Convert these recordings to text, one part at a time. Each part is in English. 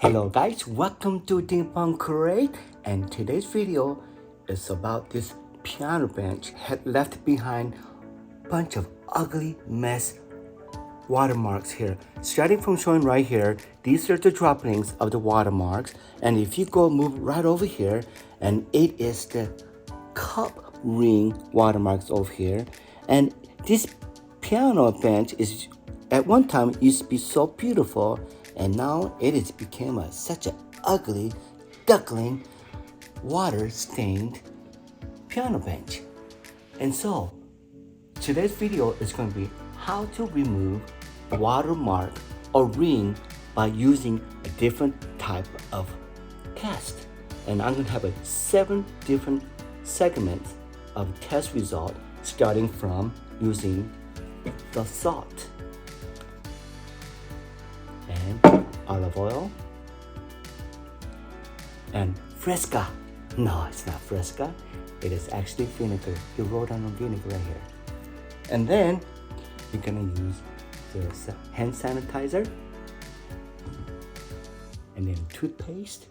Hello guys, welcome to dingpongcrate, and today's video is about this piano bench had left behind bunch of ugly mess watermarks here. Starting from showing right here, these are the droppings of the watermarks, and if you go move right over here, and it is the cup ring watermarks over here. And this piano bench is at one time used to be so beautiful, and now it has become such an ugly duckling water stained piano bench. And so today's video is going to be how to remove a watermark or ring by using a different type of test. And I'm going to have 7 different segments of test result, starting from using the salt and olive oil and Fresca. No, it's not Fresca. It is actually vinegar. You wrote on vinegar right here. And then you're gonna use the hand sanitizer, and then toothpaste,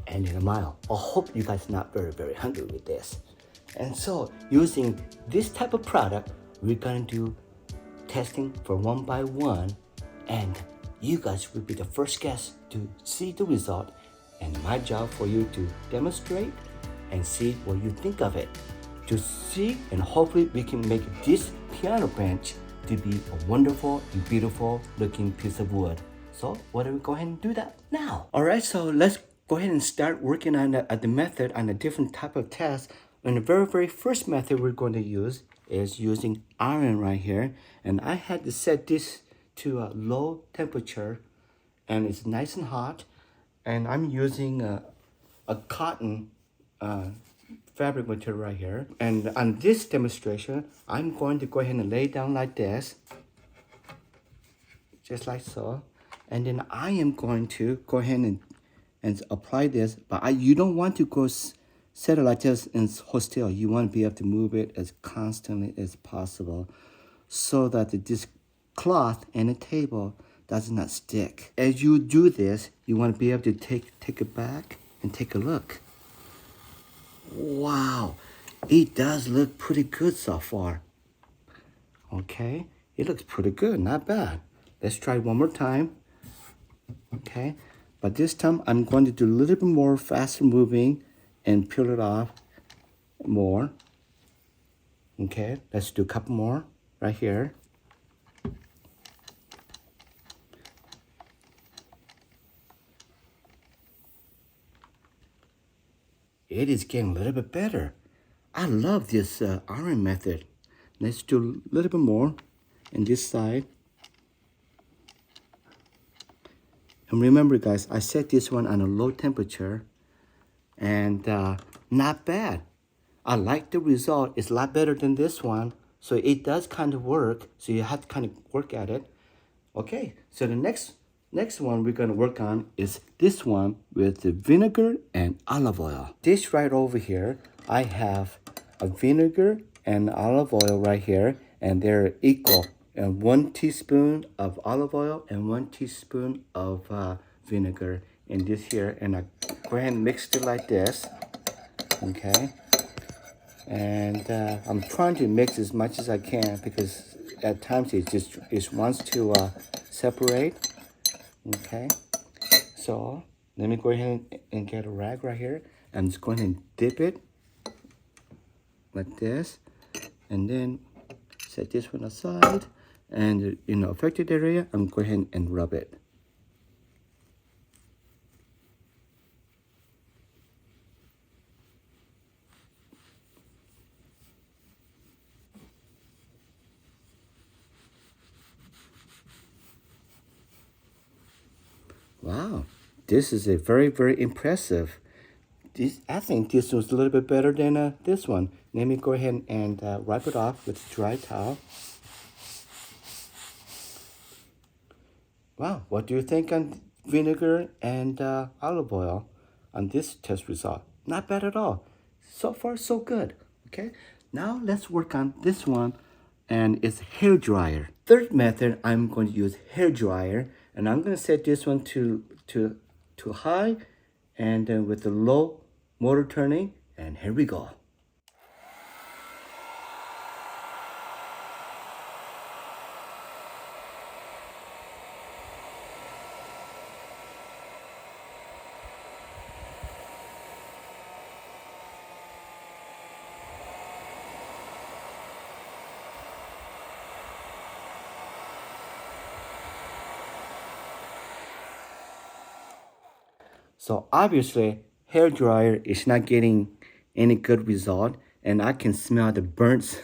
and then a Mayo. I hope you guys are not very hungry with this. And so using this type of product, we're gonna do testing for one by one, and you guys will be the first guests to see the result, and my job for you to demonstrate and see what you think of it, to see, and hopefully we can make this piano bench to be a wonderful and beautiful looking piece of wood. So why don't we go ahead and do that now? All right, so let's go ahead and start working on the method on a different type of test. And the very first method we're going to use is using iron right here. And I had to set this to a low temperature, and it's nice and hot. And I'm using a cotton fabric material right here. And on this demonstration, I'm going to go ahead and lay down like this, just like so. And then I am going to go ahead and apply this, but you don't want to go set it like this and hold still. You want to be able to move it as constantly as possible so that this cloth and the table does not stick. As you do this, you want to be able to take it back and take a look. Wow, it does look pretty good so far. Okay, it looks pretty good, not bad. Let's try one more time. Okay, but this time I'm going to do a little bit more faster moving and peel it off more. Okay, let's do a couple more right here. It is getting a little bit better. I love this iron method. Let's do a little bit more on this side. And remember guys, I set this one on a low temperature, and not bad. I like the result. It's a lot better than this one. So it does kind of work. So you have to kind of work at it. Okay, so the next one we're gonna work on is this one with the vinegar and olive oil. This right over here, I have a vinegar and olive oil right here, and they're equal. And 1 teaspoon of olive oil and 1 teaspoon of vinegar in this here, and I go ahead and mix it like this. Okay, and I'm trying to mix as much as I can because at times it wants to separate. Okay, so let me go ahead and get a rag right here. I'm just going to dip it like this, and then set this one aside, and in the affected area I'm going ahead and rub it. Wow, this is a very impressive. I think this was a little bit better than this one. Let me go ahead and wipe it off with a dry towel. Wow, what do you think on vinegar and olive oil on this test result? Not bad at all. So far, so good. Okay, now let's work on this one, and it's hair dryer. Third method, I'm going to use hair dryer. And I'm gonna set this one to high, and then with the low motor turning, and here we go. So obviously, hair dryer is not getting any good result, and I can smell the burnt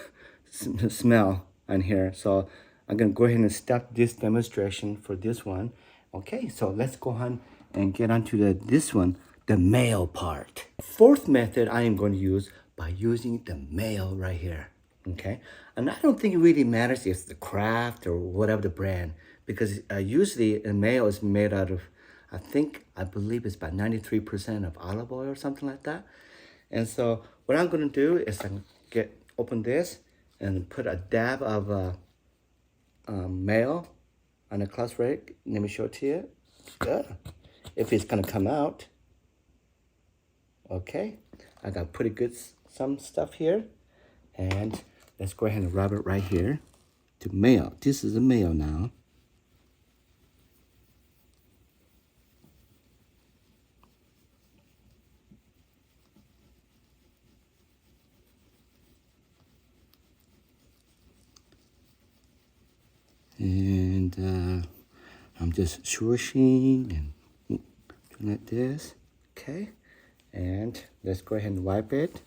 smell on here. So I'm gonna go ahead and stop this demonstration for this one. Okay, so let's go on and get onto this one, the Mayo part. Fourth method I am going to use by using the Mayo right here. Okay, and I don't think it really matters if it's the craft or whatever the brand, because usually a Mayo is made out of, I believe it's about 93% of olive oil or something like that. And so what I'm gonna do is I'm open this and put a dab of Mayo on the cloth rag. Let me show it to you. Yeah. If it's gonna come out. Okay, I got pretty good some stuff here, and let's go ahead and rub it right here to Mayo. This is a Mayo now. And I'm just swooshing and doing like this. Okay, and let's go ahead and wipe it.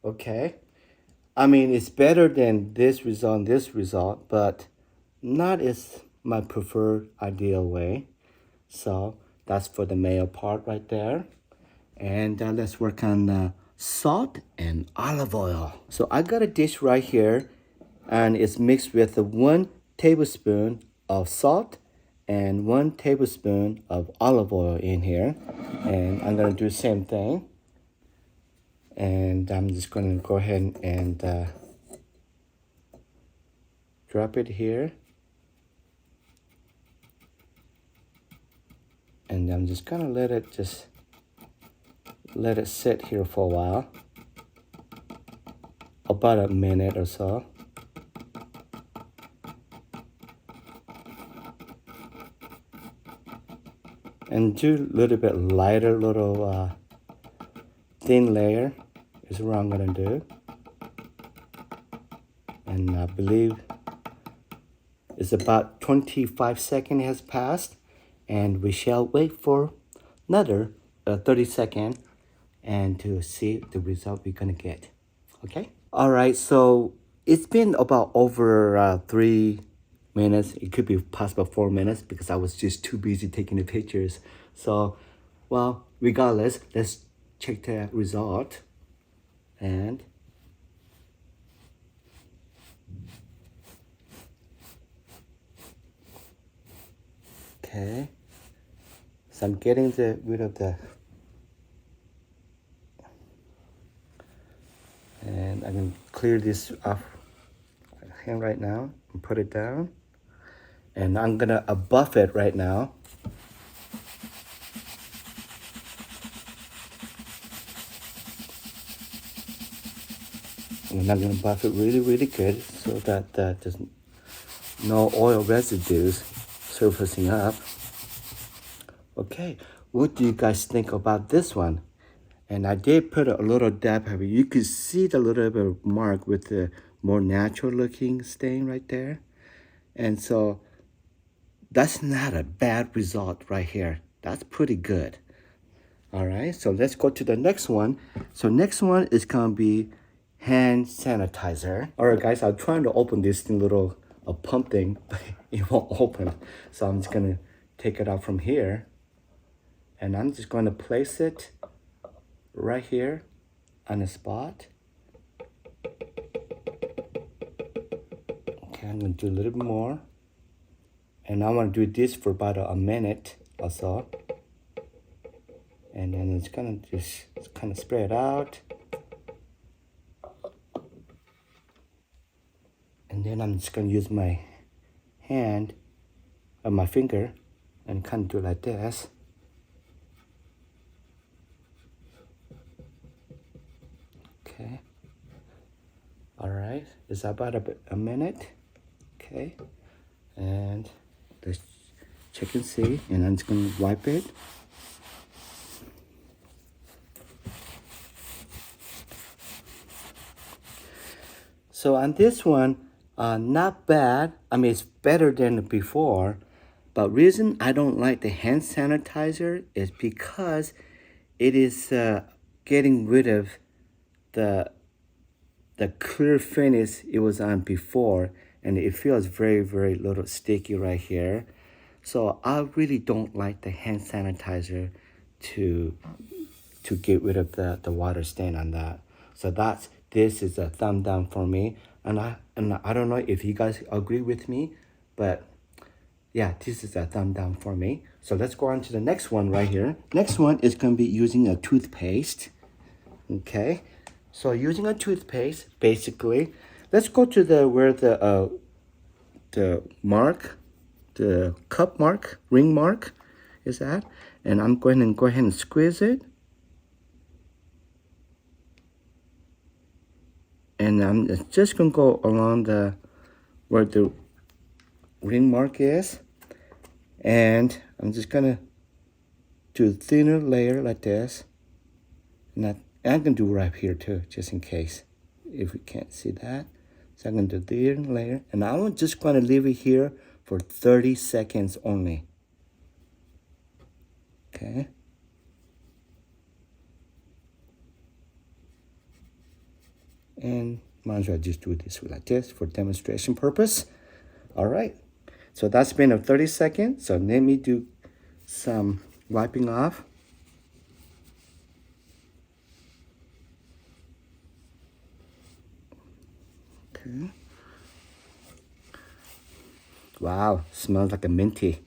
Okay, I mean, it's better than this result, but not is my preferred ideal way. So that's for the Mayo part right there. And let's work on salt and olive oil. So I got a dish right here, and it's mixed with 1 tablespoon of salt and 1 tablespoon of olive oil in here. And I'm gonna do the same thing. And I'm just gonna go ahead and drop it here. And I'm just gonna let it sit here for a while, about a minute or so. And do a little bit lighter, thin layer is what I'm gonna do. And I believe it's about 25 seconds has passed, and we shall wait for another 30 seconds and to see the result we're gonna get. Okay. All right. So it's been about over 3 minutes. It could be possible 4 minutes because I was just too busy taking the pictures. So, well, regardless, let's check the result. And okay, so I'm getting rid of the, and I'm gonna clear this off hand right now and put it down. And I'm gonna buff it right now. And I'm gonna buff it really, really good so that there's no oil residues surfacing up. Okay, what do you guys think about this one? And I did put a little dab of it. You could see the little bit of mark with the more natural looking stain right there. And so that's not a bad result right here. That's pretty good. All right, so let's go to the next one. So next one is gonna be hand sanitizer. All right, guys, I'm trying to open this little pump thing, but it won't open. So I'm just gonna take it out from here, and I'm just gonna place it right here on the spot. Okay, I'm gonna do a little bit more, And I want to do this for about a minute or so. And then it's gonna just kind of spread out. And then I'm just gonna use my hand or my finger and kind of do like this. Okay. All right. It's about a minute. Okay. And let's check and see. And I'm just gonna wipe it. So on this one, not bad. I mean, it's better than before. But reason I don't like the hand sanitizer is because it is getting rid of the clear finish it was on before, and it feels very, very little sticky right here. So I really don't like the hand sanitizer to get rid of the water stain on that. So this is a thumb down for me. And I don't know if you guys agree with me, but yeah, this is a thumb down for me. So let's go on to the next one right here. Next one is going to be using a toothpaste. Okay, so using a toothpaste, basically, let's go to where the mark, the cup mark, ring mark is at. And I'm going to go ahead and squeeze it. And I'm just going to go along where the ring mark is. And I'm just going to do a thinner layer like this. And I'm going to do right here too, just in case, if we can't see that. So I'm going to do a thinner layer. And I'm just going to leave it here for 30 seconds only. Okay. And might as well just do this like this for demonstration purpose. All right. So that's been a 30 seconds. So let me do some wiping off. Okay. Wow, smells like a minty.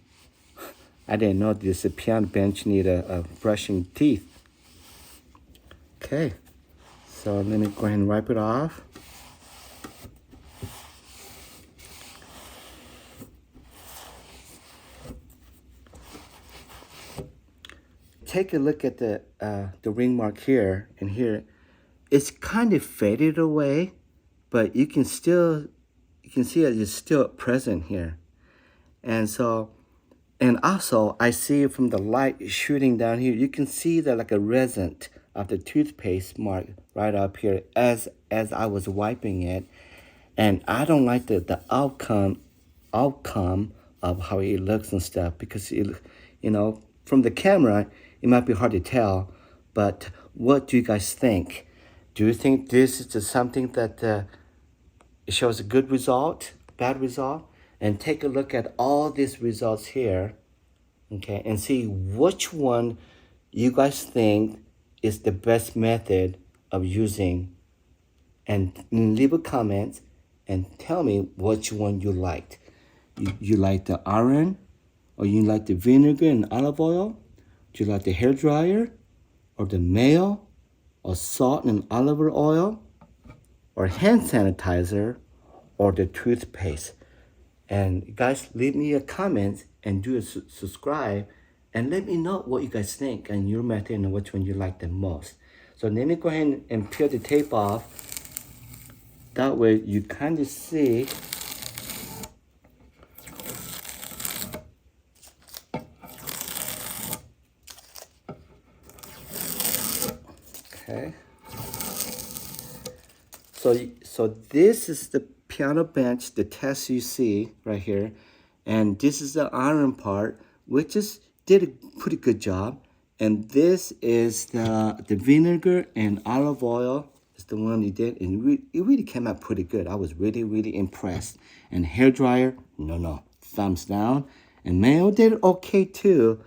I didn't know this piano bench need a brushing teeth. Okay. So let me go ahead and wipe it off. Take a look at the ring mark here and here. It's kind of faded away, but you can see it's still present here. And so, and also I see from the light shooting down here, you can see that like a resin of the toothpaste mark right up here as I was wiping it. And I don't like the outcome of how it looks and stuff, because from the camera it might be hard to tell. But what do you guys think? Do you think this is just something that it shows a good result, bad result? And take a look at all these results here, okay, and see which one you guys think is the best method of using, and leave a comment and tell me which one you liked. You like the iron, or you like the vinegar and olive oil? Do you like the hair dryer, or the Mayo, or salt and olive oil, or hand sanitizer, or the toothpaste? And guys, leave me a comment and do a subscribe, and let me know what you guys think and your method and which one you like the most. So let me go ahead and peel the tape off. That way you kind of see okay. So this is the piano bench, the test you see right here, and this is the iron part, which did a pretty good job. And this is the vinegar and olive oil. It's the one you did, and it really came out pretty good. I was really, really impressed. And hair dryer, no, thumbs down. And Mayo did okay too,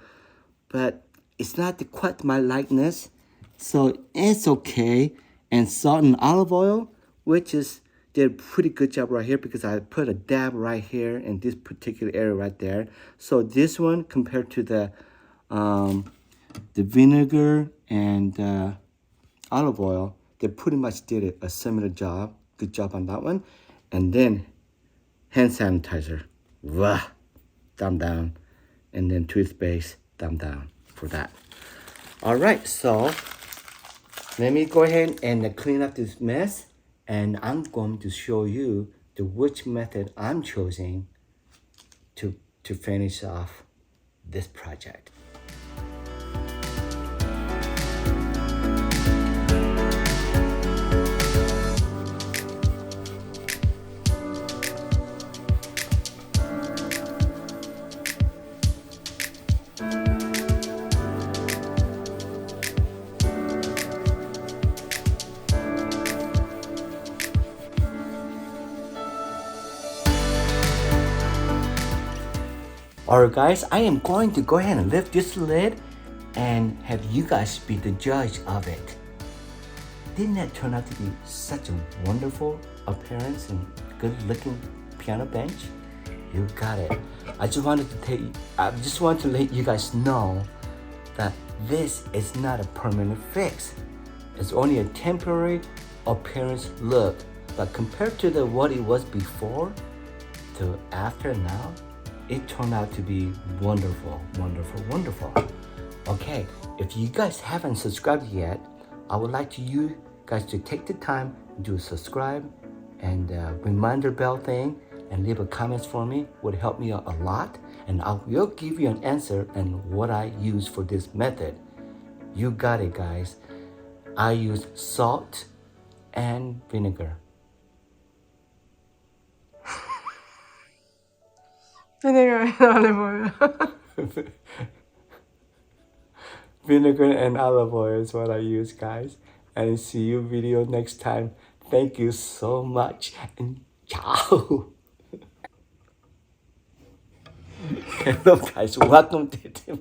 but it's not quite my likeness, so it's okay. And salt and olive oil, which is did a pretty good job right here because I put a dab right here in this particular area right there. So this one compared to the vinegar and olive oil, they pretty much did a similar job. Good job on that one. And then hand sanitizer, wah, thumb down. And then toothpaste, thumb down for that. All right, so let me go ahead and clean up this mess, and I'm going to show you which method I'm choosing to finish off this project. Alright guys, I am going to go ahead and lift this lid and have you guys be the judge of it. Didn't that turn out to be such a wonderful appearance and good looking piano bench? You got it. I just wanted to let you guys know that this is not a permanent fix. It's only a temporary appearance look. But compared to what it was before to after now, it turned out to be wonderful, wonderful, wonderful. Okay, if you guys haven't subscribed yet, I would like you guys to take the time to subscribe and reminder bell thing and leave a comments for me. Would help me out a lot, and I will give you an answer and what I use for this method. You got it, guys. I use salt and vinegar. Vinegar and olive oil. Vinegar and olive oil is what I use, guys. And see you video next time. Thank you so much and ciao. Hello guys, welcome to